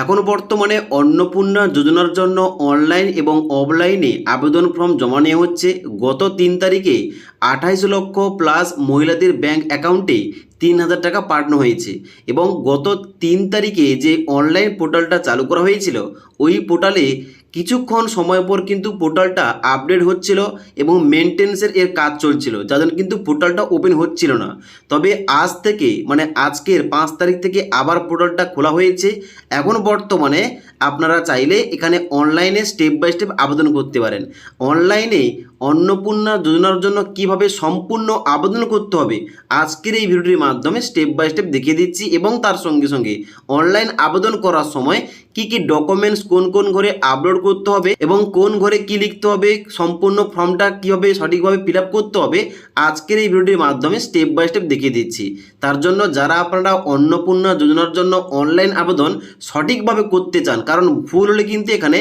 এখন বর্তমানে অন্নপূর্ণা যোজনার জন্য অনলাইন এবং অফলাইনে আবেদন ফর্ম জমা নেওয়া হচ্ছে। গত 3 তারিখে 28 লক্ষ প্লাস মহিলাদের ব্যাংক অ্যাকাউন্টে 3,000 টাকা পাঠানো হয়েছে। এবং গত 3 তারিখে যে অনলাইন পোর্টালটা চালু করা হয়েছিল, ওই পোর্টালে কিছুক্ষণ সময় পর কিন্তু পোর্টালটা আপডেট হচ্ছিল এবং মেনটেন্সের এর কাজ চলছিল, যার জন্য কিন্তু পোর্টালটা ওপেন হচ্ছিল না। তবে আজ থেকে মানে আজকের 5 তারিখ থেকে আবার পোর্টালটা খোলা হয়েছে। এখন বর্তমানে আপনারা চাইলে এখানে অনলাইনে স্টেপ বাই স্টেপ আবেদন করতে পারেন। অনলাইনে অন্নপূর্ণা যোজনার জন্য কিভাবে সম্পূর্ণ আবেদন করতে হবে আজকের এই ভিডিওটির মাধ্যমে স্টেপ বাই স্টেপ দেখিয়ে দিচ্ছি, এবং তার সঙ্গে সঙ্গে অনলাইন আবেদন করার সময় কি কি ডকুমেন্টস কোন কোন ঘরে আপলোড করতে হবে এবং কোন ঘরে কি লিখতে হবে, সম্পূর্ণ ফর্মটা কীভাবে সঠিকভাবে ফিল আপ করতে হবে আজকের এই ভিডিওটির মাধ্যমে স্টেপ বাই স্টেপ দেখিয়ে দিচ্ছি। তার জন্য যারা আপনারা অন্নপূর্ণা যোজনার জন্য অনলাইন আবেদন সঠিকভাবে করতে চান, কারণ ভুল হলে কিন্তু এখানে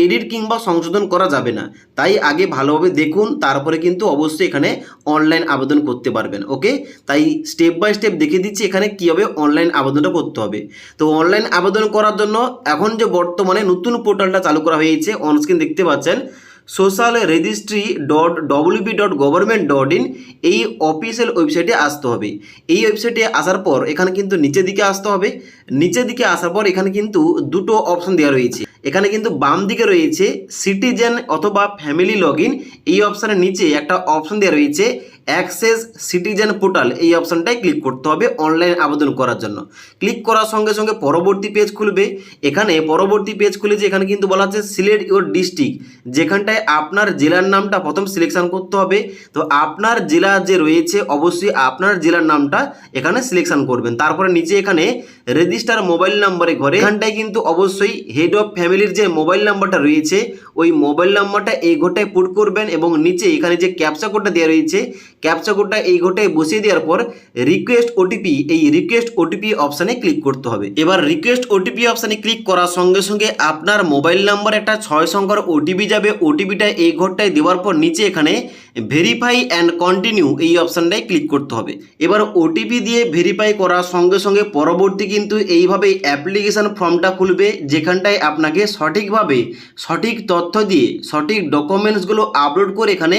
এডিট কিংবা সংশোধন করা যাবে না, তাই আগে ভালোভাবে দেখুন, তারপরে কিন্তু অবশ্যই এখানে অনলাইন আবেদন করতে পারবেন। ওকে, তাই স্টেপ বাই স্টেপ দেখিয়ে দিচ্ছি এখানে কীভাবে অনলাইন আবেদনটা করতে হবে। তো অনলাইন আবেদন করার জন্য এখন যে বর্তমানে নতুন পোর্টালটা চালু করা হয়েছে, অনস্ক্রিন দেখতে পাচ্ছেন socialregistry.wb.government.in, এই অফিসিয়াল ওয়েবসাইটে আসতে হবে। এই ওয়েবসাইটে আসার পর এখানে কিন্তু নিচের দিকে আসতে হবে। নিচের দিকে আসার পর এখানে কিন্তু দুটো অপশন দেওয়া রয়েছে। এখানে কিন্তু বাম দিকে রয়েছে সিটিজেন অথবা ফ্যামিলি লগ ইন, এই অপশানের নিচে একটা অপশন দেওয়া রয়েছে অ্যাক্সেস সিটিজেন পোর্টাল, এই অপশানটায় ক্লিক করতে হবে অনলাইন আবেদন করার জন্য। ক্লিক করার সঙ্গে সঙ্গে পরবর্তী পেজ খুলবে। এখানে পরবর্তী পেজ খুলেছে, এখানে কিন্তু বলা আছে সিলেক্ট ইউর ডিস্ট্রিক্ট, যেখানটায় আপনার জেলার নামটা প্রথম সিলেকশন করতে হবে। তো আপনার জেলা যে রয়েছে অবশ্যই আপনার জেলার নামটা এখানে সিলেকশন করবেন। তারপরে নিচে এখানে রেজিস্টার মোবাইল নাম্বারে ঘরে এখানটায় কিন্তু অবশ্যই হেড অফ ফ্যামিলির যে মোবাইল নাম্বারটা রয়েছে ওই মোবাইল নাম্বারটা এই ঘরটায় পুট করবেন, এবং নিচে এখানে যে ক্যাপচা কোডটা দেওয়া রয়েছে ক্যাপচা কোডটা এই ঘরটায় বসিয়ে দেওয়ার পর রিকোয়েস্ট ওটিপি, এই রিকোয়েস্ট ওটিপি অপশানে ক্লিক করতে হবে। এবার রিকোয়েস্ট ওটিপি অপশানে ক্লিক করার সঙ্গে সঙ্গে আপনার মোবাইল নাম্বার একটা 6 সংখ্যার ওটিপি যাবে। ওটিপিটা এই ঘরটায় দেওয়ার পর নিচে এখানে ভেরিফাই অ্যান্ড কন্টিনিউ এই অপশানটায় ক্লিক করতে হবে। এবার ওটিপি দিয়ে ভেরিফাই করার সঙ্গে সঙ্গে পরবর্তী কিন্তু এইভাবে অ্যাপ্লিকেশান ফর্মটা খুলবে, যেখানটায় আপনাকে সঠিকভাবে সঠিক তথ্য দিয়ে সঠিক ডকুমেন্টসগুলো আপলোড করে এখানে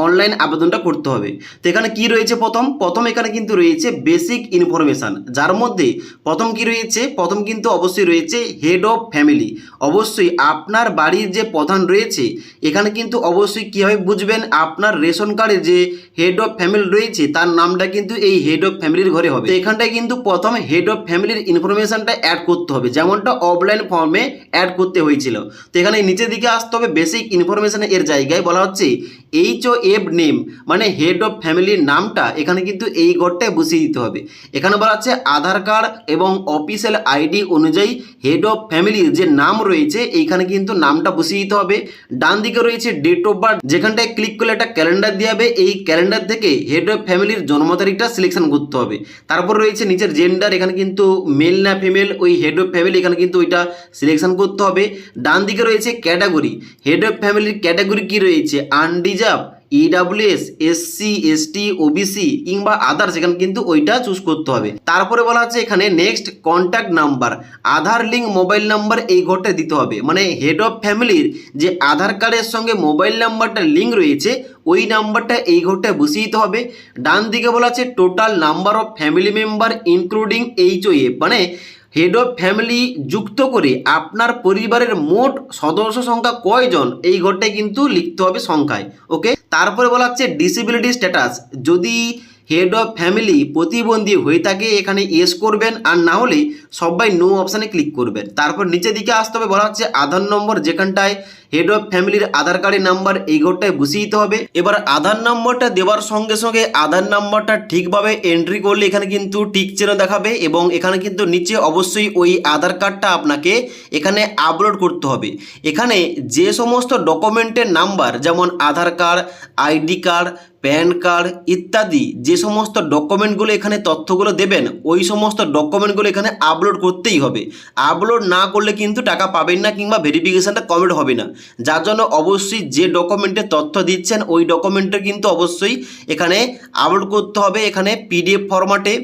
অনলাইন আবেদনটা করতে হবে। তো এখানে কি রয়েছে, প্রথম এখানে কিন্তু রয়েছে বেসিক ইনফরমেশান, যার মধ্যে প্রথম কি রয়েছে, প্রথম কিন্তু অবশ্যই রয়েছে হেড অফ ফ্যামিলি। অবশ্যই আপনার বাড়ির যে প্রধান রয়েছে এখানে কিন্তু অবশ্যই কীভাবে বুঝবেন আপনার রেশন কার্ডে যে হেড অফ ফ্যামিলি রয়েছে তার নামটা কিন্তু এই হেড অফ ফ্যামিলির ঘরে হবে। তো এখানটায় কিন্তু প্রথম হেড অফ ফ্যামিলির ইনফরমেশানটা অ্যাড করতে হবে, যেমনটা অফলাইন ফর্মে অ্যাড করতে হয়েছিল। তো এখানে নিচের দিকে আসতে হবে, বেসিক ইনফরমেশান এর জায়গায় বলা হচ্ছে HOF নেম, মানে হেড অফ ফ্যামিলির নামটা এখানে কিন্তু এই ঘরটায় বসিয়ে দিতে হবে। এখানে বলা হচ্ছে আধার কার্ড এবং অফিসিয়াল আইডি অনুযায়ী হেড অফ ফ্যামিলির যে নাম রয়েছে এইখানে কিন্তু নামটা বসিয়ে দিতে হবে। ডান দিকে রয়েছে ডেট অফ বার্থ, যেখানটায় ক্লিক করলে একটা ক্যালেন্ডার দিয়ে হবে, এই ক্যালেন্ডার থেকে হেড অফ ফ্যামিলির জন্ম তারিখটা সিলেকশন করতে হবে। তারপর রয়েছে নিচের জেন্ডার, এখানে কিন্তু মেল না ফিমেল, ওই হেড অফ ফ্যামিলি এখানে কিন্তু ওইটা সিলেকশন করতে হবে। ডান দিকে রয়েছে ক্যাটাগরি, হেড অফ ফ্যামিলির ক্যাটাগরি কি রয়েছে unreserved, EWS, SC, ST, OBC কিংবা আদার্স, এখানে কিন্তু ওইটা চুজ করতে হবে। তারপরে বলা হচ্ছে এখানে নেক্সট কন্ট্যাক্ট নাম্বার, আধার লিঙ্ক মোবাইল নাম্বার এই ঘরটা দিতে হবে, মানে হেড অফ ফ্যামিলির যে আধার কার্ডের সঙ্গে মোবাইল নাম্বারটা লিঙ্ক রয়েছে ওই নাম্বারটা এই ঘরটায় বসিয়ে দিতে হবে। ডান দিকে বলা আছে total number of family member including HOF, মানে হেড অফ ফ্যামিলি যুক্ত করে আপনার পরিবারের মোট সদস্য সংখ্যা কয়জন এই ঘরটায় কিন্তু লিখতে হবে সংখ্যায়। ওকে, তারপরে বলা হচ্ছে ডিসেবিলিটি স্ট্যাটাস, যদি হেড অফ ফ্যামিলি প্রতিবন্ধী হয়ে থাকে এখানে ইয়েস করবেন, আর না হলে সবাই নো অপশানে ক্লিক করবেন। তারপর নিচের দিকে আসতে হবে, বলা হচ্ছে আধার নম্বর, যেখানটায় হেড অফ ফ্যামিলির আধার কার্ডের নাম্বার এই ঘরটায় বসিয়ে দিতে হবে। এবার আধার নম্বরটা দেওয়ার সঙ্গে সঙ্গে আধার নাম্বারটা ঠিকভাবে এন্ট্রি করলে এখানে কিন্তু টিক চিহ্ন দেখাবে, এবং এখানে কিন্তু নিচে অবশ্যই ওই আধার কার্ডটা আপনাকে এখানে আপলোড করতে হবে। এখানে যে সমস্ত ডকুমেন্টের নাম্বার, যেমন Aadhaar card, ID card, PAN card ইত্যাদি, যে সমস্ত ডকুমেন্টগুলো এখানে তথ্যগুলো দেবেন ওই সমস্ত ডকুমেন্টগুলো এখানে আপলোড করতেই হবে। আপলোড না করলে কিন্তু টাকা পাবেন না কিংবা ভেরিফিকেশানটা কমপ্লিট হবে না। যার জন্য অবশ্যই যে ডকুমেন্টের তথ্য দিচ্ছেন ওই ডকুমেন্টটা কিন্তু অবশ্যই এখানে আপলোড করতে হবে। এখানে পিডিএফ ফরম্যাটে,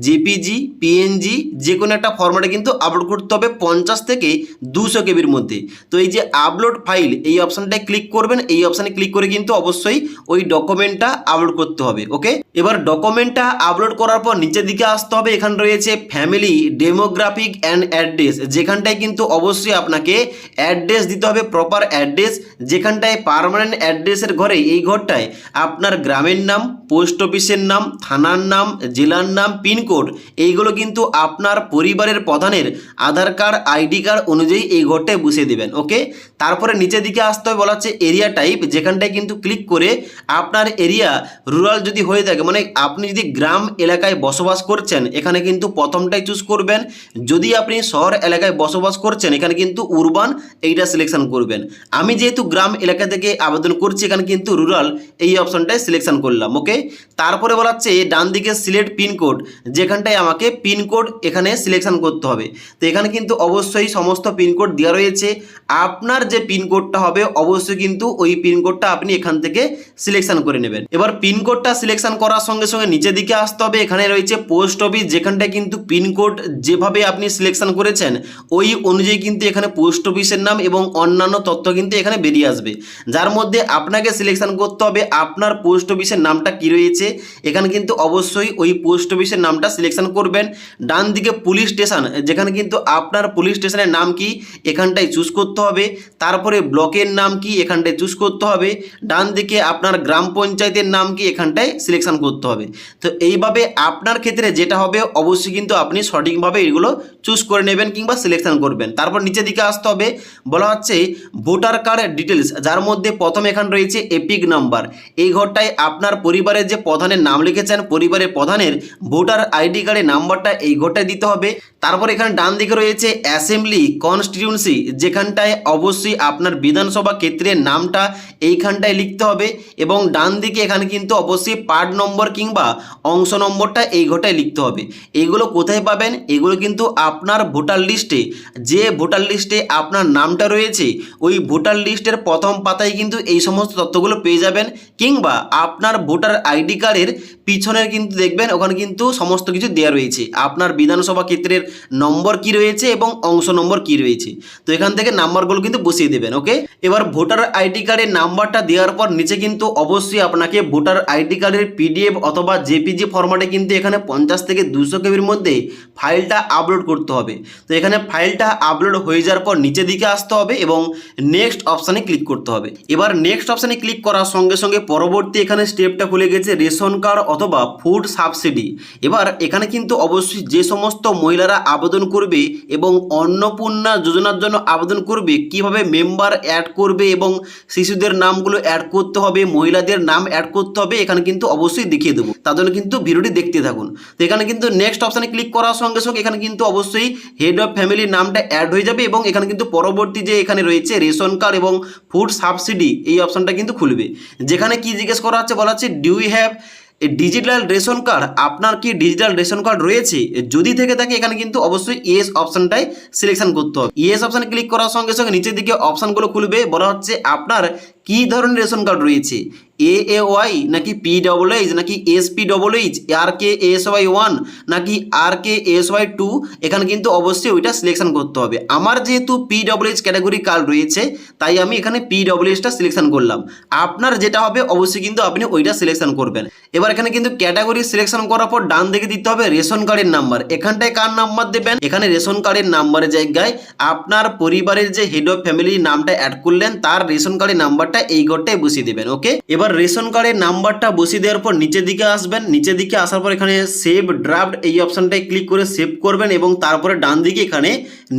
জেপিজি, পিএনজি যে কোনো একটা ফরম্যাটে কিন্তু আপলোড করতে হবে 50 থেকে 200 কেবির মধ্যে। তো এই যে আপলোড ফাইল এই অপশানটায় ক্লিক করবেন, এই অপশানে ক্লিক করে কিন্তু অবশ্যই ওই ডকুমেন্টটা আপলোড করতে হবে। ওকে, এবার ডকুমেন্টটা আপলোড করার পর নিচের দিকে আসতে হবে। এখানে রয়েছে ফ্যামিলি ডেমোগ্রাফিক অ্যান্ড অ্যাড্রেস, যেখানটায় কিন্তু অবশ্যই আপনাকে অ্যাড্রেস দিতে হবে, প্রপার অ্যাড্রেস, যেখানটায় পার্মানেন্ট অ্যাড্রেসের ঘরে এই ঘরটায় আপনার গ্রামের নাম, পোস্ট অফিসের নাম, থানার নাম, জেলার নাম, পিনকোড এইগুলো কিন্তু আপনার পরিবারের প্রধানের আধার কার্ড, আইডি কার্ড অনুযায়ী এই ঘরটায় বসিয়ে দেবেন। ওকে, তারপরে নিচের দিকে আসতে হবে, বলা হচ্ছে এরিয়া টাইপ, যেখানটায় কিন্তু ক্লিক করে আপনার এরিয়া রুরাল যদি হয়ে থাকে, মানে আপনি যদি গ্রাম এলাকায় বসবাস করছেন এখানে কিন্তু প্রথমটাই চুজ করবেন। যদি আপনি শহর এলাকায় বসবাস করছেন এখানে কিন্তু উরবান এইটা সিলেকশন করবেন। আমি যেহেতু গ্রাম এলাকা থেকে আবেদন করছি এখানে কিন্তু রুরাল এই অপশনটাই সিলেকশন করলাম। ওকে, তারপরে বলা হচ্ছে ডান দিকে সিলেক্ট পিনকোড, যেখানটায় আমাকে পিনকোড এখানে সিলেকশন করতে হবে। তো এখানে কিন্তু অবশ্যই সমস্ত পিনকোড দেওয়া রয়েছে। আপনার যে পিনকোডটা হবে অবশ্যই কিন্তু ওই পিনকোডটা আপনি এখান থেকে সিলেকশন করে নেবেন। এবার পিনকোডটা সিলেকশন করার সঙ্গে সঙ্গে নিচের দিকে আসতে হবে। এখানে রয়েছে পোস্ট অফিস, যেখানটায় কিন্তু পিনকোড যেভাবে আপনি সিলেকশন করেছেন ওই অনুযায়ী কিন্তু এখানে পোস্ট অফিসের নাম এবং অন্যান্য তথ্য কিন্তু এখানে বেরিয়ে আসবে, যার মধ্যে আপনাকে সিলেকশন করতে হবে আপনার পোস্ট অফিসের নামটা কি রয়েছে। এখানে কিন্তু অবশ্যই ওই পোস্ট অফিসের নামটা সিলেকশন করবেন। ডান দিকে পুলিশ স্টেশন, যেখানে কিন্তু আপনার পুলিশ স্টেশনের নাম কি এখানটায় চুজ করতে হবে। তারপরে ব্লকের নাম কি এখানটায় চুজ করতে হবে। ডান দিকে আপনার গ্রাম পঞ্চায়েতের নাম কি এখানটায় সিলেকশন করতে হবে। তো এইভাবে আপনার ক্ষেত্রে যেটা হবে অবশ্যই কিন্তু আপনি সঠিকভাবে এগুলো চুজ করে নেবেন কিংবা সিলেকশন করবেন। তারপর নিচের দিকে আসতে হবে, বলা হচ্ছে ভোটার কার্ড ডিটেলস, যার মধ্যে প্রথম এখানে রয়েছে এপিক নাম্বার। এই ঘরটায় আপনার পরিবারের যে প্রধানের নাম লিখেছেন পরিবারের প্রধানের ভোটার আইডি কার্ডের নাম্বারটা এই ঘরটায় দিতে হবে। তারপর এখানে ডান দিকে রয়েছে অ্যাসেম্বলি কনস্টিটিউয়েন্সি, যেখানটায় অবশ্যই আপনার বিধানসভা ক্ষেত্রের নামটা এইখানটায় লিখতে হবে এবং ডান দিকে এখানে কিন্তু অবশ্যই পার্ট নম্বর কিংবা অংশ নম্বরটা এই ঘরটায় লিখতে হবে। এইগুলো কোথায় পাবেন? এগুলো কিন্তু আপনার ভোটার লিস্টে, যে ভোটার লিস্টে আপনার নামটা রয়েছে ওই ভোটার লিস্টের প্রথম পাতায় কিন্তু এই সমস্ত তথ্যগুলো পেয়ে যাবেন, কিংবা আপনার ভোটার আইডি কার্ডের পিছনের কিন্তু দেখবেন ওখানে কিন্তু সমস্ত কিছু দেওয়া রয়েছে, আপনার বিধানসভা ক্ষেত্রের নম্বর কি রয়েছে এবং অংশ নম্বর কি রয়েছে। তো এখান থেকে নাম্বারগুলো কিন্তু বসিয়ে দেবেন। ওকে, এবার ভোটার আইডি কার্ডের নাম্বারটা দেওয়ার পর নিচে কিন্তু অবশ্যই আপনাকে ভোটার আইডি কার্ডের পিডিএফ অথবা জেপিজি ফরম্যাটে কিন্তু এখানে 50 থেকে 200 কেবির মধ্যে ফাইলটা আপলোড করতে হবে। তো এখানে ফাইলটা আপলোড হয়ে যাওয়ার পর নিচের দিকে আসতে হবে এবং নেক্সট অপশানে ক্লিক করতে হবে। এবার নেক্সট অপশানে ক্লিক করার সঙ্গে সঙ্গে পরবর্তী এখানে স্টেপটা খুলে গেছে রেশন কার্ড অথবা ফুড সাবসিডি। এবার এখানে কিন্তু অবশ্যই যে সমস্ত মহিলারা আবেদন করবে এবং অন্নপূর্ণা যোজনার জন্য আবেদন করবে, কিভাবে মেম্বার অ্যাড করবে এবং শিশুদের নামগুলো অ্যাড করতে হবে, মহিলাদের নাম অ্যাড করতে হবে, এখানে কিন্তু অবশ্যই দেখিয়ে দেবো। তার জন্য কিন্তু ভিডিওটি দেখতে থাকুন। তো এখানে কিন্তু নেক্সট অপশানে ক্লিক করার সঙ্গে সঙ্গে এখানে কিন্তু অবশ্যই হেড অফ ফ্যামিলির নামটা অ্যাড হয়ে যাবে এবং এখানে কিন্তু পরবর্তী যে এখানে রয়েছে রেশন কার্ড এবং ফুড সাবসিডি এই অপশানটা কিন্তু খুলবে, যেখানে কি জিজ্ঞেস করা হচ্ছে, বলা হচ্ছে do you have digital ration card, আপনার কি ডিজিটাল রেশন কার্ড রয়েছে? যদি থেকে থাকে এখানে কিন্তু অবশ্যই ইয়েস অপশানটাই সিলেকশন করতে হবে। ইয়েস অপশানে ক্লিক করার সঙ্গে সঙ্গে নিচের দিকে অপশানগুলো খুলবে, বলা হচ্ছে আপনার কি ধরনের রেশন কার্ড রয়েছে, AAY নাকি PWH নাকি SPWH, RKSY1 নাকি RKSY2, এখানে কিন্তু অবশ্যই ওইটা সিলেকশন করতে হবে। আমার যেহেতু PWH ক্যাটাগরি কার্ড রয়েছে তাই আমি এখানে PWHটা সিলেকশন করলাম। আপনার যেটা হবে অবশ্যই কিন্তু আপনি ওইটা সিলেকশন করবেন। এবার এখানে কিন্তু ক্যাটাগরি সিলেকশন করার পর ডান দিকে দিতে হবে রেশন কার্ডের নাম্বার। এখানটায় কার নাম্বার দেবেন? এখানে রেশন কার্ডের নাম্বারের জায়গায় আপনার পরিবারের যে হেড অফ ফ্যামিলির নামটা অ্যাড করলেন তার রেশন কার্ডের নাম্বারটা এই ঘরটায় বসিয়ে দেবেন। ওকে, এবার রেশন কার্ডের নাম্বারটা বসিয়ে দেওয়ার পর নিচের দিকে আসবেন। নিচের দিকে আসার পর এখানে সেভ ড্রাফট এই অপশানটায় ক্লিক করে সেভ করবেন এবং তারপরে ডান দিকে এখানে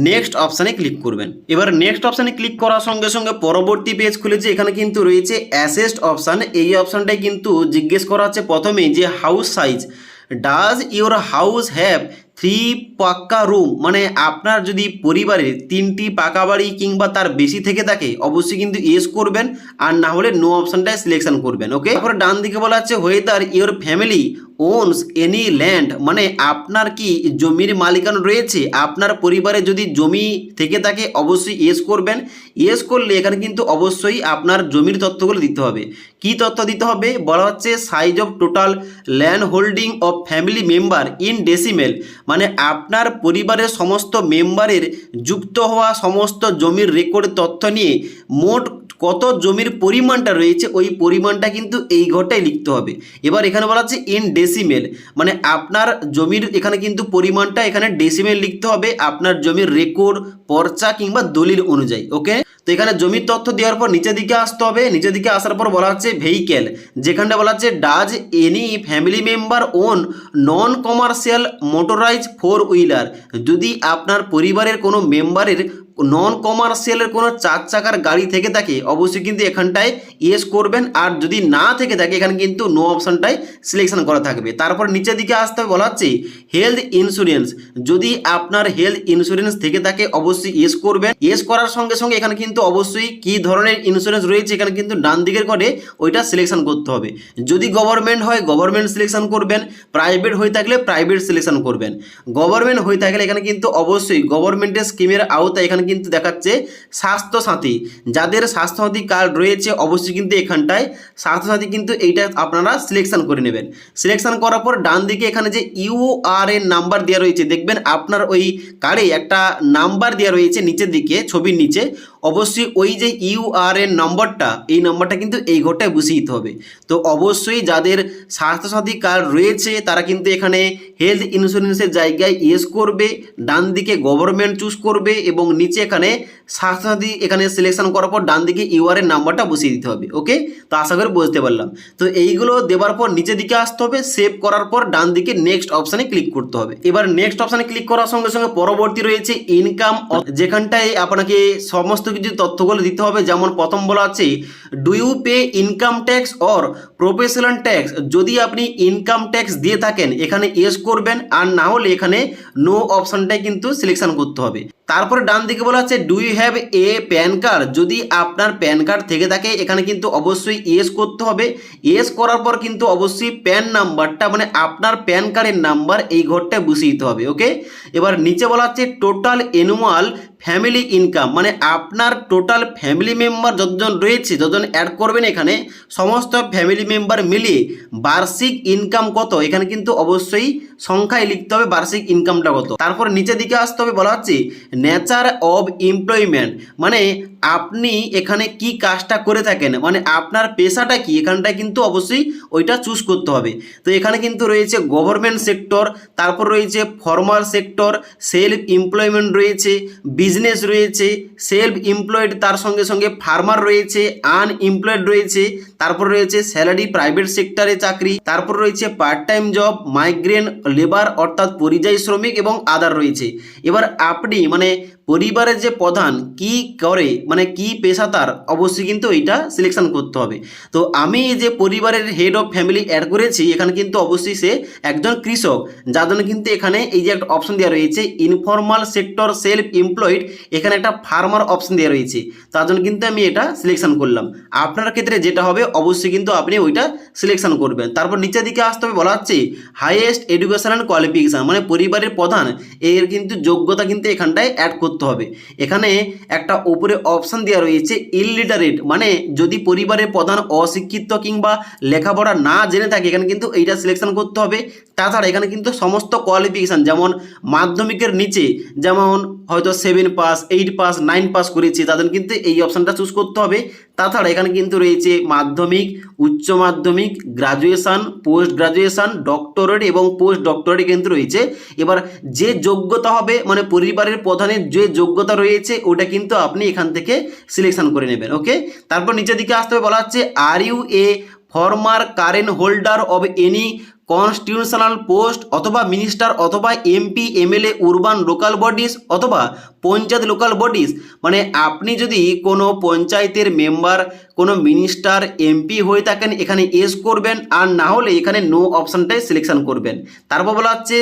নেক্সট অপশানে ক্লিক করবেন। এবার নেক্সট অপশানে ক্লিক করার সঙ্গে সঙ্গে পরবর্তী পেজ খুলেছে, এখানে কিন্তু রয়েছে অ্যাসেস্ট অপশান। এই অপশানটায় কিন্তু জিজ্ঞেস করা হচ্ছে প্রথমেই যে house size, does your house have 3 পাক্কা রুম, মানে আপনার যদি পরিবারে 3টি পাকা বাড়ি কিংবা তার বেশি থেকে থাকে অবশ্যই কিন্তু ইয়েস করবেন, আর না হলে নো অপশানটায় সিলেকশন করবেন। ওকে, তারপরে ডান দিকে বলা হচ্ছে whether your family ওনস any land, মানে আপনার কি জমির মালিকানা রয়েছে, আপনার পরিবারে যদি জমি থেকে থাকে অবশ্যই ইয়েস করবেন। ইয়েস করলে এখানে কিন্তু অবশ্যই আপনার জমির তথ্যগুলো দিতে হবে। কি তথ্য দিতে হবে বলা হচ্ছে size of total land holding of family member in decimal, মানে আপনার পরিবারের সমস্ত মেম্বারের যুক্ত হওয়া সমস্ত জমির রেকর্ড তথ্য নিয়ে মোট কত জমির পরিমাণটা রয়েছে ওই পরিমাণটা কিন্তু এই ঘরটায় লিখতে হবে। এবার এখানে বলা হচ্ছে ইন ডেসিমেল, মানে আপনার জমির এখানে কিন্তু পরিমাণটা এখানে ডেসিমেল লিখতে হবে আপনার জমির রেকর্ড পর্চা কিংবা দলিল অনুযায়ী। ওকে, তো এখানে জমির তথ্য দেওয়ার পর নিচের দিকে আসতে হবে। নিচের দিকে আসার পর বলা হচ্ছে ভেহিকেল, যেখানটা বলা হচ্ছে does any family member own non commercial motorise four wheeler, যদি আপনার পরিবারের কোনো মেম্বারের নন কমার্শিয়ালের কোনো 4 চাকার গাড়ি থেকে থাকে অবশ্যই কিন্তু এখানটায় ইয়েস করবেন, আর যদি না থেকে থাকে এখানে কিন্তু নো অপশানটাই সিলেকশন করা থাকবে। তারপর নিচের দিকে আসতে হবে বলা হচ্ছে হেলথ ইন্স্যুরেন্স, যদি আপনার হেলথ ইন্স্যুরেন্স থেকে থাকে অবশ্যই ইয়েস করবেন। ইয়েস করার সঙ্গে সঙ্গে এখানে কিন্তু অবশ্যই কী ধরনের ইন্স্যুরেন্স রয়েছে এখানে কিন্তু ডান দিকের করে ওইটা সিলেকশন করতে হবে। যদি গভর্নমেন্ট হয় গভর্নমেন্ট সিলেকশন করবেন, প্রাইভেট হয়ে থাকলে প্রাইভেট সিলেকশন করবেন। গভর্নমেন্ট হয়ে থাকলে এখানে কিন্তু অবশ্যই গভর্নমেন্টের স্কিমের আওতায় এখানে কিন্তু দেখাচ্ছে স্বাস্থ্যসাথী, যাদের স্বাস্থ্যসাথী কার্ড রয়েছে অবশ্যই কিন্তু এখানটায় স্বাস্থ্যসাথী কিন্তু এইটা আপনারা সিলেকশন করে নেবেন। সিলেকশন করার পর ডান দিকে এখানে যে ইউআরএন নাম্বার দেওয়া রয়েছে, দেখবেন আপনার ওই কার্ডে একটা নাম্বার দেওয়া রয়েছে নিচের দিকে ছবির নিচে, অবশ্যই ওই যে ইউআরএন নম্বরটা এই নম্বরটা কিন্তু এই ঘরটায় বসিয়ে দিতে হবে। তো অবশ্যই যাদের স্বাস্থ্যসাথী কার্ড রয়েছে তারা কিন্তু এখানে হেলথ ইন্স্যুরেন্সের জায়গায় ইয়েস করবে, ডান দিকে গভর্নমেন্ট চুজ করবে এবং নিচে এখানে স্বাস্থ্যসাথী এখানে সিলেকশন করার পর ডান দিকে ইউআরএন নাম্বারটা বসিয়ে দিতে হবে। ওকে, তো আশা করি বুঝতে পারলাম। তো এইগুলো দেওয়ার পর নিচের দিকে আসতে হবে, সেভ করার পর ডান দিকে নেক্সট অপশানে ক্লিক করতে হবে। এবার নেক্সট অপশানে ক্লিক করার সঙ্গে সঙ্গে পরবর্তী রয়েছে ইনকাম, যেখানটায় আপনাকে সমস্ত কিছু তথ্যগুলো দিতে হবে। যেমন প্রথম বলা আছে do you pay income tax or professional tax, যদি আপনি ইনকাম ট্যাক্স দিয়ে থাকেন এখানে ইয়েস করবেন, আর না হলে এখানে নো অপশানটাই কিন্তু সিলেকশন করতে হবে। তারপরে ডান দিকে বলা আছে do you have a PAN card, যদি আপনার প্যান কার্ড থেকে থাকে এখানে কিন্তু অবশ্যই ইয়েস করতে হবে। ইয়েস করার পর কিন্তু অবশ্যই প্যান নাম্বারটা মানে আপনার প্যান কার্ডের নাম্বার এই ঘরটায় বসিয়ে দিতে হবে। ওকে, এবার নিচে বলা হচ্ছে টোটাল অ্যানুয়াল ফ্যামিলি ইনকাম, মানে আপনার টোটাল ফ্যামিলি মেম্বার যতজন রয়েছে যতজন অ্যাড করবেন এখানে সমস্ত ফ্যামিলি মেম্বার মিলিয়ে বার্ষিক ইনকাম কত এখানে কিন্তু অবশ্যই সংখ্যায় লিখতে হবে বার্ষিক ইনকামটা কত। তারপর নিচের দিকে আসতে হবে, বলা হচ্ছে নেচার অফ এমপ্লয়মেন্ট, মানে আপনি এখানে কি কাজটা করে থাকেন, মানে আপনার পেশাটা কি এখানটায় কিন্তু অবশ্যই ওইটা চুজ করতে হবে। তো এখানে কিন্তু রয়েছে গভর্নমেন্ট সেক্টর, তারপর রয়েছে ফর্মাল সেক্টর, সেলফ এমপ্লয়মেন্ট রয়েছে, বিজনেস রয়েছে, সেলফ এমপ্লয়েড, তার সঙ্গে সঙ্গে ফার্মার রয়েছে, আনএমপ্লয়েড রয়েছে, তারপর রয়েছে স্যালারি প্রাইভেট সেক্টরে চাকরি, তারপর রয়েছে part time job, migrant labour অর্থাৎ পরিযায়ী শ্রমিক এবং আদার রয়েছে। এবার আপনি মানে পরিবারের যে প্রধান কি করে মানে কি পেশা তার অবশ্যই কিন্তু এইটা সিলেকশন করতে হবে। তো আমি যে পরিবারের হেড অফ ফ্যামিলি অ্যাড করেছি এখানে কিন্তু অবশ্যই সে একজন কৃষক, যার জন্য কিন্তু এখানে এই যে একটা অপশন দেওয়া রয়েছে ইনফর্মাল সেক্টর সেলফ এমপ্লয়েড, এখানে একটা ফার্মার অপশন দেওয়া রয়েছে, তার জন্য কিন্তু আমি এটা সিলেকশন করলাম। আপনার ক্ষেত্রে যেটা হবে অবশ্যই কিন্তু আপনি ওইটা সিলেকশন করবেন। তারপর নিচের দিকে আসতে হবে, বলা হচ্ছে হাইয়েস্ট এডুকেশন অ্যান্ড কোয়ালিফিকেশান, মানে পরিবারের প্রধান এর কিন্তু যোগ্যতা কিন্তু এখানটায় অ্যাড করতে হবে। এখানে একটা উপরে অপশন দেওয়া রয়েছে ইলিটারেট, মানে যদি পরিবারের প্রধান অশিক্ষিত কিংবা লেখাপড়া না জেনে থাকে এখানে কিন্তু এইটা সিলেকশন করতে হবে। তাছাড়া এখানে কিন্তু সমস্ত কোয়ালিফিকেশান যেমন মাধ্যমিকের নিচে যেমন হয়তো 7 পাস 8 পাস 9 পাস করেছে তাদের কিন্তু এই অপশানটা চুজ করতে হবে। তাছাড়া এখানে কিন্তু রয়েছে মাধ্যমিক, উচ্চ মাধ্যমিক, গ্রাজুয়েশান, পোস্ট গ্রাজুয়েশান, ডক্টরেট এবং পোস্ট ডক্টরেট কিন্তু রয়েছে। এবার যে যোগ্যতা হবে মানে পরিবারের প্রধানের যে যোগ্যতা রয়েছে ওটা কিন্তু আপনি এখান থেকে সিলেকশন করে নেবেন। ওকে, তারপর নিচের দিকে আসতে হবে, বলা হচ্ছে are you a former current holder of any constitutional post অথবা মিনিস্টার অথবা MP MLA urban local bodies অথবা পঞ্চায়েত লোকাল বডিজ, মানে আপনি যদি কোনো পঞ্চায়েতের মেম্বার, কোনো মিনিস্টার, এমপি হয়ে থাকেন এখানে এস করবেন, আর না হলে এখানে নো অপশানটাই সিলেকশন করবেন। তারপর বলা হচ্ছে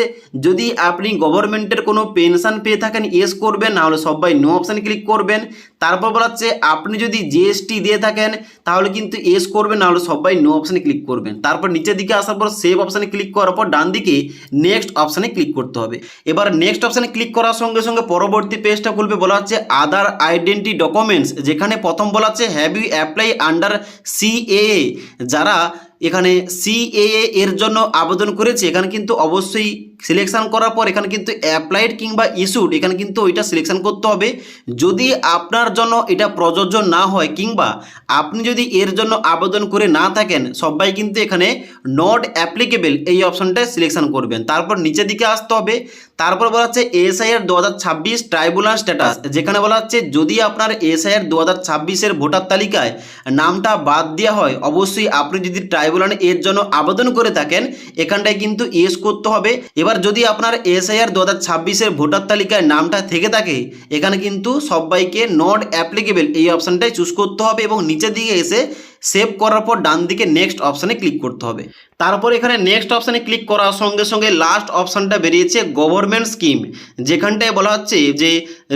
যদি আপনি গভর্নমেন্টের কোনো পেনশন পেয়ে থাকেন এস করবেন, না হলে সবাই নো অপশানে ক্লিক করবেন। তারপর বলা হচ্ছে আপনি যদি জিএসটি দিয়ে থাকেন তাহলে কিন্তু এস করবেন, না হলে সবাই নো অপশানে ক্লিক করবেন। তারপর নিচের দিকে আসার পর সেভ অপশানে ক্লিক করার পর ডান দিকে নেক্সট অপশানে ক্লিক করতে হবে। এবার নেক্সট অপশানে ক্লিক করার সঙ্গে সঙ্গে পরবর্তী পেজটা খুলবে, বলা হচ্ছে আদার আইডেন্টি ডকুমেন্টস, যেখানে প্রথম বলা হচ্ছে have you apply under CAA. যারা এখানে সিএএ এর জন্য আবেদন করেছে এখানে কিন্তু অবশ্যই সিলেকশন করার পর এখানে কিন্তু অ্যাপ্লাইড কিংবা ইস্যুড এখানে কিন্তু ওইটা সিলেকশন করতে হবে। যদি আপনার জন্য এটা প্রযোজ্য না হয় কিংবা আপনি যদি এর জন্য আবেদন করে না থাকেন সবাই কিন্তু এখানে নট অ্যাপ্লিকেবল এই অপশনটা সিলেকশন করবেন। তারপর নিচের দিকে আসতে হবে। তারপর বলা হচ্ছে এসআইআর 2026 ট্রাইব্যুনাল স্ট্যাটাস, যেখানে বলা হচ্ছে যদি আপনার এসআইআর 2026-এর ভোটার তালিকায় নামটা বাদ দেওয়া হয় অবশ্যই আপনি যদি ট্রাইব্যুনাল এর জন্য আবেদন করে থাকেন এখানটায় কিন্তু ইয়েস করতে হবে। এবার যদি আপনার এসআইআর 2026-এর ভোটার তালিকায় নামটা থেকে থাকে এখানে কিন্তু সবাইকে নট অ্যাপ্লিকেবল এই অপশানটাই চুজ করতে হবে এবং নিচের দিকে এসে সেভ করার পর ডান দিকে নেক্সট অপশানে ক্লিক করতে হবে। তারপর এখানে নেক্সট অপশানে ক্লিক করার সঙ্গে সঙ্গে লাস্ট অপশানটা বেরিয়েছে গভর্নমেন্ট স্কিম, যেখানটায় বলা হচ্ছে যে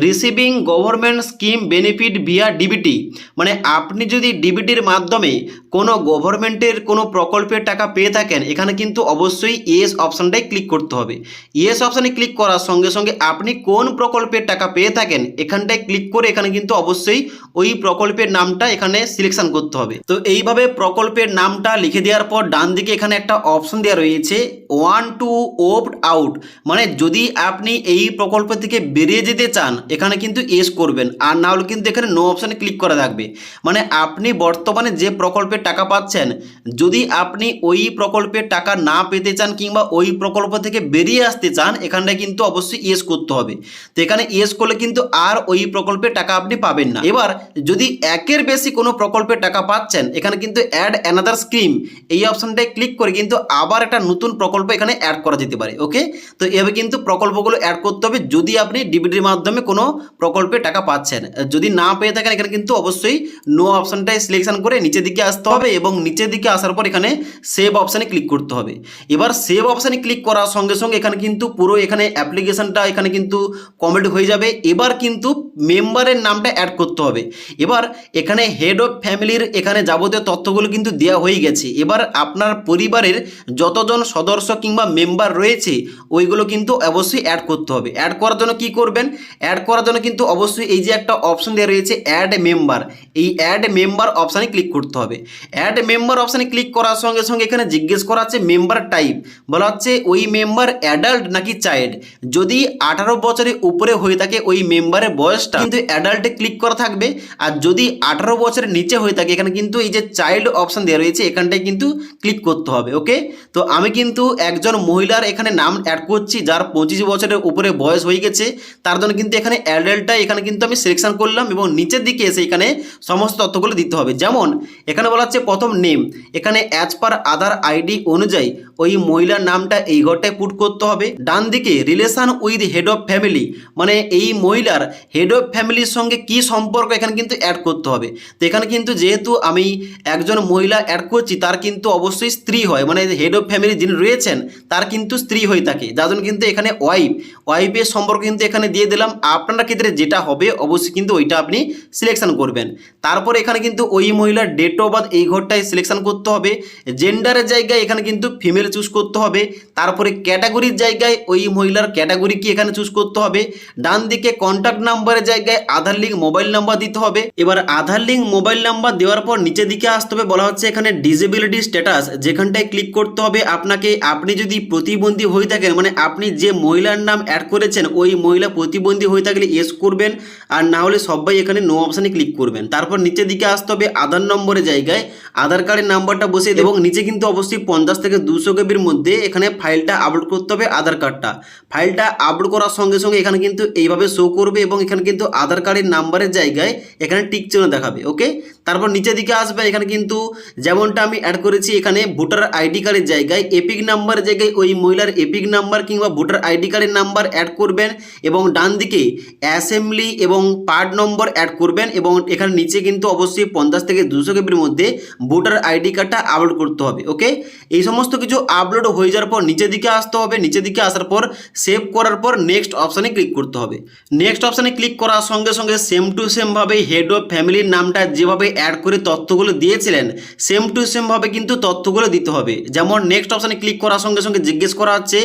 receiving government scheme benefit via DBT, মানে আপনি যদি ডিবিটির মাধ্যমে কোনো গভর্নমেন্টের কোনো প্রকল্পের টাকা পেয়ে থাকেন এখানে কিন্তু অবশ্যই ইয়েস অপশানটাই ক্লিক করতে হবে। ইয়েস অপশানে ক্লিক করার সঙ্গে সঙ্গে আপনি কোন প্রকল্পের টাকা পেয়ে থাকেন এখানটায় ক্লিক করে এখানে কিন্তু অবশ্যই ওই প্রকল্পের নামটা এখানে সিলেকশন করতে হবে। তো এইভাবে প্রকল্পের নামটা লিখে দেওয়ার পর ডান দিকে এখানে একটা অপশন দেওয়া রয়েছে ওয়ান টু ওপ্ট আউট, মানে যদি আপনি এই প্রকল্প থেকে বেরিয়ে যেতে চান এখানে কিন্তু এস করবেন, আর না হলে কিন্তু এখানে নো অপশানে ক্লিক করা থাকবে। মানে আপনি বর্তমানে যে প্রকল্পের টাকা পাচ্ছেন যদি আপনি ওই প্রকল্পের টাকা না পেতে চান কিংবা ওই প্রকল্প থেকে বেরিয়ে আসতে চান এখানটায় কিন্তু অবশ্যই ইয়েস করতে হবে। তো এখানে ইয়েস করলে কিন্তু আর ওই প্রকল্পের টাকা আপনি পাবেন না। এবার যদি একের বেশি কোনো প্রকল্পের টাকা পাচ্ছেন এখানে কিন্তু অ্যাড অ্যানাদার স্কিম এই অপশনটায় ক্লিক করে কিন্তু আবার একটা নতুন প্রকল্প এখানে অ্যাড করা যেতে পারে। ওকে, তো এভাবে কিন্তু প্রকল্পগুলো অ্যাড করতে হবে যদি আপনি ডিবিটির মাধ্যমে কোনো প্রকল্পে টাকা পাচ্ছেন। যদি না পেয়ে থাকেন এখানে কিন্তু অবশ্যই নো অপশনটাই সিলেকশন করে নিচের দিকে আসতে হবে এবং নিচের দিকে আসার পর এখানে সেভ অপশানে ক্লিক করতে হবে। এবার সেভ অপশানে ক্লিক করার সঙ্গে সঙ্গে এখানে কিন্তু পুরো এখানে অ্যাপ্লিকেশনটা এখানে কিন্তু কমপ্লিট হয়ে যাবে। এবার কিন্তু মেম্বারের নামটা অ্যাড করতে হবে। এবার এখানে হেড অফ ফ্যামিলির এখানে যাবতীয় তথ্যগুলো কিন্তু দেওয়া হয়ে গেছে। এবার আপনার পরিবারের যতজন সদস্য কিংবা মেম্বার রয়েছে ওইগুলো কিন্তু অবশ্যই অ্যাড করতে হবে। অ্যাড করার জন্য কি করবেন, অ্যাড করার জন্য কিন্তু অবশ্যই এই যে একটা অপশন দেওয়া রয়েছে অ্যাড মেম্বার, এই অ্যাড মেম্বার অপশানে ক্লিক করতে হবে। অ্যাড মেম্বার অপশানে ক্লিক করার সঙ্গে সঙ্গে এখানে জিজ্ঞেস করা হচ্ছে মেম্বার টাইপ, বলা হচ্ছে ওই মেম্বার অ্যাডাল্ট নাকি চাইল্ড। যদি 18 বছরের উপরে হয়ে থাকে ওই মেম্বারের বয়সটা কিন্তু অ্যাডাল্টে ক্লিক করা থাকবে, আর যদি 18 বছরের নিচে হয়ে থাকে এখানে কিন্তু এই যে চাইল্ড অপশান দেওয়া রয়েছে এখানটায় কিন্তু ক্লিক করতে হবে। ওকে, তো আমি কিন্তু একজন মহিলার এখানে নাম অ্যাড করছি যার 25 বছরের উপরে বয়স হয়ে গেছে, তার জন্য কিন্তু এখানে অ্যাডাল্টটা এখানে কিন্তু আমি সিলেকশন করলাম এবং নিচের দিকে এসে এখানে সমস্ত তথ্যগুলো দিতে হবে। যেমন এখানে বলা হচ্ছে প্রথম নেম, এখানে অ্যাজ পার আধার আইডি অনুযায়ী ওই মহিলার নামটা এই ঘরটায় পুট করতে হবে। ডান দিকে relation with head of family, মানে এই মহিলার হেড অফ ফ্যামিলির সঙ্গে কি সম্পর্ক এখানে কিন্তু অ্যাড করতে হবে। তো এখানে কিন্তু যেহেতু আমি একজন মহিলা অ্যাড করছি তার কিন্তু অবশ্যই স্ত্রী হয়, মানে হেড অফ ফ্যামিলি যিনি রয়েছেন তার কিন্তু স্ত্রী হয়ে থাকে, যার জন্য কিন্তু এখানে ওয়াইফের সম্পর্ক কিন্তু এখানে দিয়ে দিলাম। আপনার ক্ষেত্রে যেটা হবে অবশ্যই কিন্তু ওইটা আপনি সিলেকশন করবেন। তারপর এখানে কিন্তু ওই মহিলার ডেট অফ বার্থ এই ঘরটায় সিলেকশন করতে হবে। জেন্ডারের জায়গায় এখানে কিন্তু ফিমেল চুজ করতে হবে। তারপরে ক্যাটাগরির জায়গায় ওই মহিলার ক্যাটাগরি কি এখানে চুজ করতে হবে। ডান দিকে কন্ট্যাক্ট নাম্বারের জায়গায় আধার লিঙ্ক মোবাইল নাম্বার দিতে হবে। এবার আধার লিঙ্ক মোবাইল নাম্বার দেওয়ার পর নিচের দিকে আসতে হবে, বলা হচ্ছে এখানে ডিসেবিলিটি স্ট্যাটাস, যেখানটায় ক্লিক করতে হবে আপনাকে। আপনি যদি প্রতিবন্ধী হয়ে থাকেন, মানে আপনি যে মহিলার নাম অ্যাড করেছেন ওই মহিলা প্রতিবন্ধী হয়ে থাকলে ইয়েস করবেন, আর না হলে সবাই এখানে নো অপশানে ক্লিক করবেন। তারপর নিচের দিকে আসতে হবে আধার নম্বরের জায়গায় আধার কার্ডের নাম্বারটা বসিয়ে এবং নিচে কিন্তু অবশ্যই 50 থেকে 200 কেবির মধ্যে এখানে ফাইলটা আপলোড করতে হবে আধার কার্ডটা। ফাইলটা আপলোড করার সঙ্গে সঙ্গে এখানে কিন্তু এইভাবে শো করবে এবং এখানে কিন্তু আধার কার্ডের নাম্বারের জায়গায় এখানে টিক চিহ্ন দেখাবে। ওকে, তারপর নিচের দিকে আসবে, এখানে কিন্তু যেমনটা আমি অ্যাড করেছি এখানে ভোটার আইডি কার্ডের জায়গায় এপিক নাম্বারের জায়গায় ওই মহিলার এপিক নাম্বার কিংবা ভোটার আইডি কার্ডের নাম্বার অ্যাড করবেন এবং ডান দিকে অ্যাসেম্বলি এবং পার্ট নম্বর অ্যাড করবেন এবং এখানে নিচে কিন্তু অবশ্যই 50 থেকে 200 কেবির মধ্যে ভোটার আইডি কার্ডটা আপলোড করতে হবে। ওকে, এই সমস্ত কিছু আপলোড হয়ে যাওয়ার পর নিচের দিকে আসতে হবে। নিচের দিকে আসার পর সেভ করার পর নেক্সট অপশানে ক্লিক করতে হবে। নেক্সট অপশানে ক্লিক করার সঙ্গে সঙ্গে সেম টু সেম ভাবে হেড অফ ফ্যামিলির নামটা যেভাবে অ্যাড করে তথ্যগুলো দিয়েছিলেন সেম টু সেম ভাবে কিন্তু তথ্যগুলো দিতে হবে। যেমন নেক্সট অপশানে ক্লিক করার সঙ্গে সঙ্গে জিজ্ঞেস করা হচ্ছে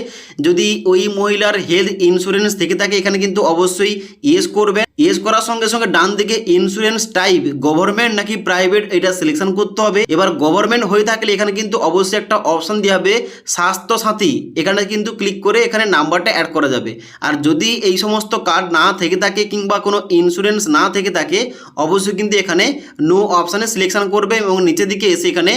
যদি ওই মহিলার হেলথ ইন্স্যুরেন্স থেকে থাকে, এখানে কিন্তু অবশ্যই ইয়েস করবেন। ইয়েস করার সঙ্গে সঙ্গে ডান দিকে ইন্স্যুরেন্স টাইপ গভর্নমেন্ট নাকি প্রাইভেট এটা সিলেকশন করতে হবে। এবার গভর্নমেন্ট হয়ে থাকলে এখানে কিন্তু অবশ্যই একটা অপশন দেওয়া হবে স্বাস্থ্য সাথী, এখানে কিন্তু ক্লিক করে এখানে নাম্বারটা অ্যাড করা যাবে। আর যদি এই সমস্ত কার্ড না থেকে থাকে কিংবা কোনো ইন্স্যুরেন্স না থেকে থাকে অবশ্যই কিন্তু এখানে নো অপশানে সিলেকশন করবে এবং নিচের দিকে এসে এখানে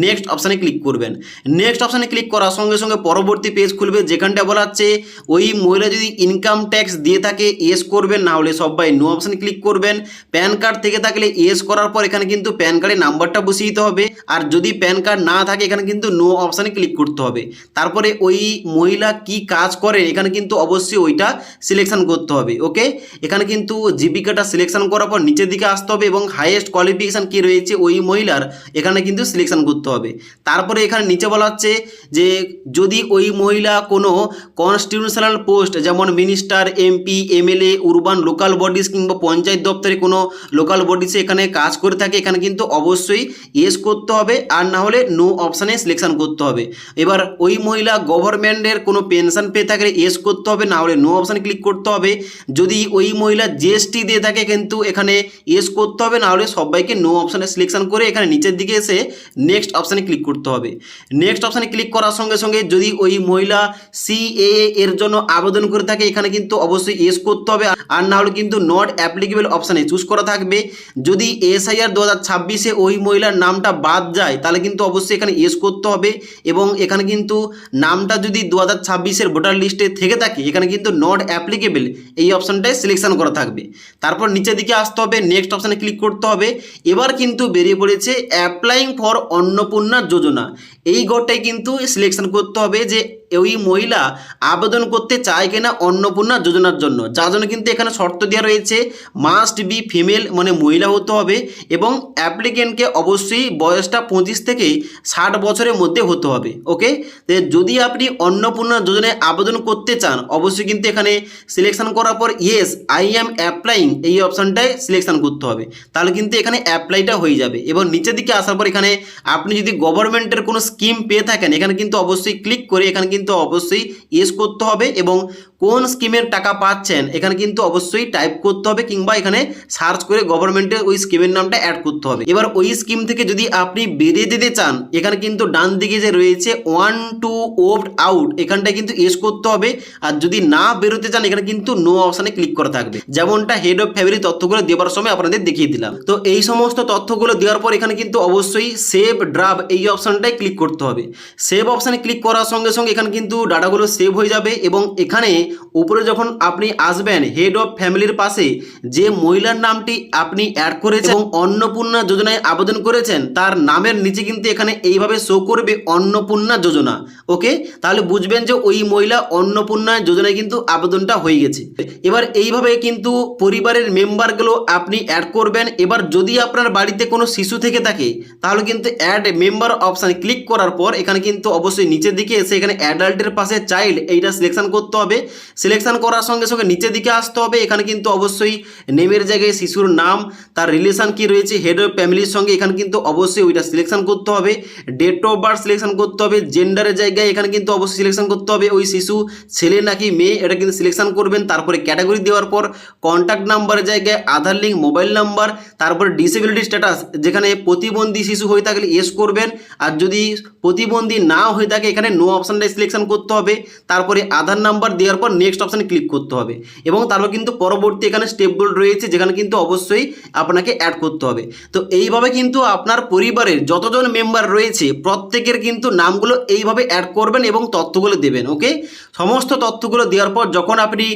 নেক্সট অপশানে ক্লিক করবেন। নেক্সট অপশানে ক্লিক করার সঙ্গে সঙ্গে পরবর্তী পেজ খুলবে যেখানটা বলা হচ্ছে ওই মহিলা যদি ইনকাম ট্যাক্স দিয়ে থাকে ইয়েস করবেন, না হলে সবাই নো অপশানে ক্লিক করবেন। প্যান কার্ড থেকে থাকলে ইয়েস করার পর এখানে কিন্তু প্যান কার্ডের নাম্বারটা বসিয়ে দিতে হবে। আর যদি প্যান কার্ড না থাকে এখানে কিন্তু নো অপশানে ক্লিক করতে হবে। তারপরে ওই মহিলা কি কাজ করে এখানে কিন্তু অবশ্যই ওইটা সিলেকশন করতে হবে। ওকে, এখানে কিন্তু জীবিকাটা সিলেকশন করার পর নিচের দিকে আসতে হবে এবং হাইয়েস্ট কোয়ালিফিকেশান কী রয়েছে ওই মহিলার এখানে কিন্তু সিলেকশন করতে হবে। তারপরে এখানে নিচে বলা হচ্ছে যে যদি ওই মহিলা কোনো কনস্টিটিউশনাল পোস্ট যেমন minister, MP, MLA, urban local bodies কিংবা পঞ্চায়েত দপ্তরে কোনো লোকাল বডিসে এখানে কাজ করে থাকে এখানে কিন্তু অবশ্যই ইয়েস করতে হবে, আর না হলে নো অপশানে সিলেকশন করতে হবে। এবার ওই মহিলা গভর্নমেন্টের কোনো পেনশন পেয়ে থাকলে ইয়েস করতে হবে, না হলে নো অপশানে ক্লিক করতে হবে। যদি ওই মহিলা জিএসটি দিয়ে থাকে কিন্তু এখানে ইয়েস করতে হবে, না হলে সবাইকে নো অপশানে সিলেকশন করে এখানে নিচের দিকে এসে নেক্সট অপশানে ক্লিক করতে হবে। নেক্সট অপশানে ক্লিক করার সঙ্গে সঙ্গে যদি ওই মহিলা সিএএ এর জন্য আবেদন করে থাকে এখানে কিন্তু অবশ্যই ইয়েস করতে হবে, আর না হলে কিন্তু নট অ্যাপ্লিকেবল অপশানে চুজ করা থাকবে। যদি এসআইআর 2026-এ ওই মহিলার নামটা বাদ যায় তাহলে কিন্তু অবশ্যই এখানে ইয়েস করতে হবে এবং এখানে কিন্তু নামটা যদি 2026-এর ভোটার লিস্টে থেকে থাকে এখানে কিন্তু নট অ্যাপ্লিকেবল এই অপশানটায় সিলেকশন করা থাকবে। তারপর নিচের দিকে আসতে হবে, নেক্সট অপশানে ক্লিক করতে হবে। এবার কিন্তু বেরিয়ে পড়েছে অ্যাপ্লাইং ফর অন্নপূর্ণা যোজনা, এই ঘরটাই কিন্তু সিলেকশন করতে হবে যে ওই মহিলা আবেদন করতে চায় কিনা অন্নপূর্ণা যোজনার জন্য, যার জন্য কিন্তু এখানে শর্ত দেওয়া রয়েছে মাস্ট বি ফিমেল মানে মহিলা হতে হবে এবং অ্যাপ্লিকেন্টকে অবশ্যই বয়সটা 25 থেকে 60 বছরের মধ্যে হতে হবে। ওকে, তো যদি আপনি অন্নপূর্ণা যোজনায় আবেদন করতে চান অবশ্যই কিন্তু এখানে সিলেকশন করার পর ইয়েস আই অ্যাম অ্যাপ্লাইং এই অপশানটায় সিলেকশন করতে হবে, তাহলে কিন্তু এখানে অ্যাপ্লাইটা হয়ে যাবে। এবং নিচের দিকে আসার পর এখানে আপনি যদি গভর্নমেন্টের কোনো স্কিম পেয়ে থাকেন এখানে কিন্তু অবশ্যই ক্লিক করে এখানে কিন্তু অবশ্যই ইয়েস করতে হবে এবং কোন স্কিমের টাকা পাচ্ছেন এখানে কিন্তু অবশ্যই টাইপ করতে হবে কিংবা এখানে সার্চ করে গভর্নমেন্টের ওই স্কিমের নামটা অ্যাড করতে হবে। এবার ওই স্কিম থেকে যদি আপনি বেরিয়ে যেতে চান এখানে কিন্তু ডান দিকে যে রয়েছে 1 to opt out এখানটায় কিন্তু ইয়েস করতে হবে, আর যদি না বেরোতে চান এখানে কিন্তু নো অপশানে ক্লিক করা থাকবে, যেমনটা হেড অফ ফ্যামিলি তথ্যগুলো দেওয়ার সময় আপনাদের দেখিয়ে দিলাম। তো এই সমস্ত তথ্যগুলো দেওয়ার পর এখানে কিন্তু অবশ্যই সেভ ড্রাফট এই অপশানটায় ক্লিক করতে হবে। সেভ অপশানে ক্লিক করার সঙ্গে সঙ্গে এখানে কিন্তু ডাটাগুলো সেভ হয়ে যাবে এবং এখানে উপরে যখন আপনি আসবেন হেড অফ ফ্যামিলির পাশে যে মহিলার নামটি আপনি অ্যাড করেছেন এবং অন্নপূর্ণা যোজনায় আবেদন করেছেন তার নামের নিচে কিন্তু এখানে এইভাবে শো করবে অন্নপূর্ণা যোজনা। ওকে, তাহলে বুঝবেন যে ওই মহিলা অন্নপূর্ণা যোজনায় কিন্তু আবেদনটা হয়ে গেছে। এবার এইভাবে কিন্তু পরিবারের মেম্বারগুলো আপনি অ্যাড করবেন। এবার যদি আপনার বাড়িতে কোনো শিশু থেকে থাকে তাহলে কিন্তু অ্যাড মেম্বার অপশানে ক্লিক করার পর এখানে কিন্তু অবশ্যই নিচের দিকে এসে এখানে অ্যাডাল্টের পাশে চাইল্ড এইটা সিলেকশন করতে হবে। সিলেকশন করার সঙ্গে সঙ্গে নিচের দিকে আসতে হবে, এখানে কিন্তু অবশ্যই নেমের জায়গায় শিশুর নাম, তার রিলেশন কি রয়েছে হেড অফ ফ্যামিলির সঙ্গে এখানে কিন্তু অবশ্যই ওইটা সিলেকশন করতে হবে। ডেট অফ বার্থ সিলেকশন করতে হবে। জেন্ডারের জায়গায় এখানে কিন্তু অবশ্যই সিলেকশন করতে হবে ওই শিশু ছেলে নাকি মেয়ে এটা কিন্তু সিলেকশন করবেন। তারপরে ক্যাটাগরি দেওয়ার পর কন্ট্যাক্ট নাম্বারের জায়গায় আধার লিঙ্ক, মোবাইল নাম্বার, তারপরে ডিসেবিলিটি স্ট্যাটাস যেখানে প্রতিবন্ধী শিশু হয়ে থাকলে ইয়েস করবেন, আর যদি প্রতিবন্ধী না হয়ে থাকে এখানে নো অপশানটাই সিলেকশন করতে হবে। তারপরে আধার নাম্বার দেওয়ার পর পর নেক্সট অপশানে ক্লিক করতে হবে এবং তারপর কিন্তু পরবর্তী এখানে স্টেপগুলো রয়েছে যেখানে কিন্তু অবশ্যই আপনাকে অ্যাড করতে হবে। তো এইভাবে কিন্তু আপনার পরিবারের যতজন মেম্বার রয়েছে প্রত্যেকের কিন্তু নামগুলো এইভাবে অ্যাড করবেন এবং তথ্যগুলো দেবেন। ওকে, সমস্ত তথ্যগুলো দেওয়ার পর যখন আপনি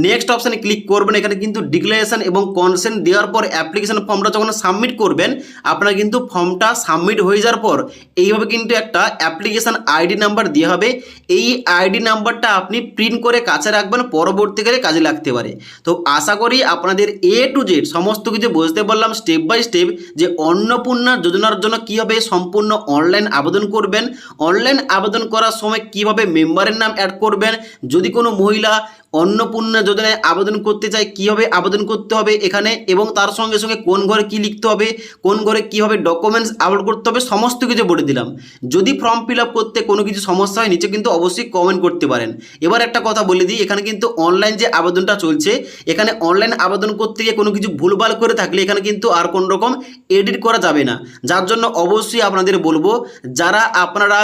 নেক্সট অপশানে ক্লিক করবেন এখানে কিন্তু ডিক্লারেশন এবং কনসেন্ট দেওয়ার পর অ্যাপ্লিকেশন ফর্মটা যখন সাবমিট করবেন আপনার কিন্তু ফর্মটা সাবমিট হয়ে যাওয়ার পর এইভাবে কিন্তু একটা অ্যাপ্লিকেশন আইডি নাম্বার দেওয়া হবে। এই আইডি নাম্বারটা আপনি প্রিন্ট করে কাছে রাখবেন, পরবর্তীকালে কাজে লাগতে পারে। তো আশা করি আপনাদের A to Z সমস্ত কিছু বুঝতে পারলাম স্টেপ বাই স্টেপ যে অন্নপূর্ণা যোজনার জন্য কীভাবে সম্পূর্ণ অনলাইন আবেদন করবেন, অনলাইন আবেদন করার সময় কিভাবে মেম্বারের নাম অ্যাড করবেন, যদি কোনো মহিলা অন্নপূর্ণা যোজনায় আবেদন করতে চায় কীভাবে আবেদন করতে হবে এখানে, এবং তার সঙ্গে সঙ্গে কোন ঘরে কী লিখতে হবে, কোন ঘরে কীভাবে ডকুমেন্টস আপলোড করতে হবে সমস্ত কিছু বলে দিলাম। যদি ফর্ম ফিল আপ করতে কোনো কিছু সমস্যা হয় নিচে কিন্তু অবশ্যই কমেন্ট করতে পারেন। এবার একটা কথা বলে দিই, এখানে কিন্তু অনলাইন যে আবেদনটা চলছে এখানে অনলাইন আবেদন করতে গিয়ে কোনো কিছু ভুলভাল করে থাকলে এখানে কিন্তু আর কোনো রকম এডিট করা যাবে না। যার জন্য অবশ্যই আপনাদের বলবো যারা আপনারা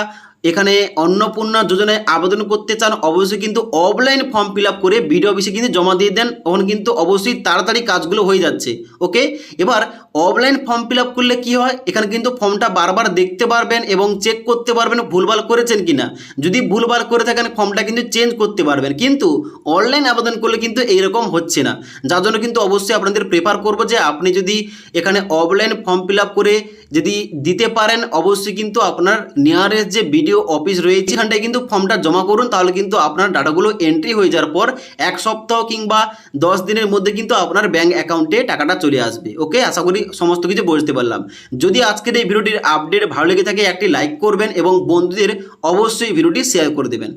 এখানে অন্নপূর্ণা যোজনায় আবেদন করতে চান অবশ্যই কিন্তু অফলাইন ফর্ম ফিল আপ করে বিডিও অফিসে কিন্তু জমা দিয়ে দেন, তখন কিন্তু অবশ্যই তাড়াতাড়ি কাজগুলো হয়ে যাচ্ছে। ওকে, এবার অফলাইন ফর্ম ফিল আপ করলে কী হয়, এখানে কিন্তু ফর্মটা বারবার দেখতে পারবেন এবং চেক করতে পারবেন ভুলভাল করেছেন কিনা। যদি ভুলভাল করে থাকেন ফর্মটা কিন্তু চেঞ্জ করতে পারবেন, কিন্তু অনলাইন আবেদন করলে কিন্তু এইরকম হচ্ছে না। যার জন্য কিন্তু অবশ্যই আপনাদের প্রেফার করবো যে আপনি যদি এখানে অফলাইন ফর্ম ফিল আপ করে যদি দিতে পারেন অবশ্যই কিন্তু আপনার নিয়ারেস্ট যে বিডিও অফিস রয়েছে এখানটায় কিন্তু ফর্মটা জমা করুন, তাহলে কিন্তু আপনার ডাটাগুলো এন্ট্রি হয়ে যাওয়ার পর 1 সপ্তাহ কিংবা 10 দিনের মধ্যে কিন্তু আপনার ব্যাঙ্ক অ্যাকাউন্টে টাকাটা চলে আসবে। ওকে, আশা করি সমস্ত কিছু বুঝতে পারলাম। যদি আজকের এই ভিডিওটির আপডেট ভালো লেগে থাকে একটি লাইক করবেন এবং বন্ধুদের অবশ্যই ভিডিওটি শেয়ার করে দেবেন।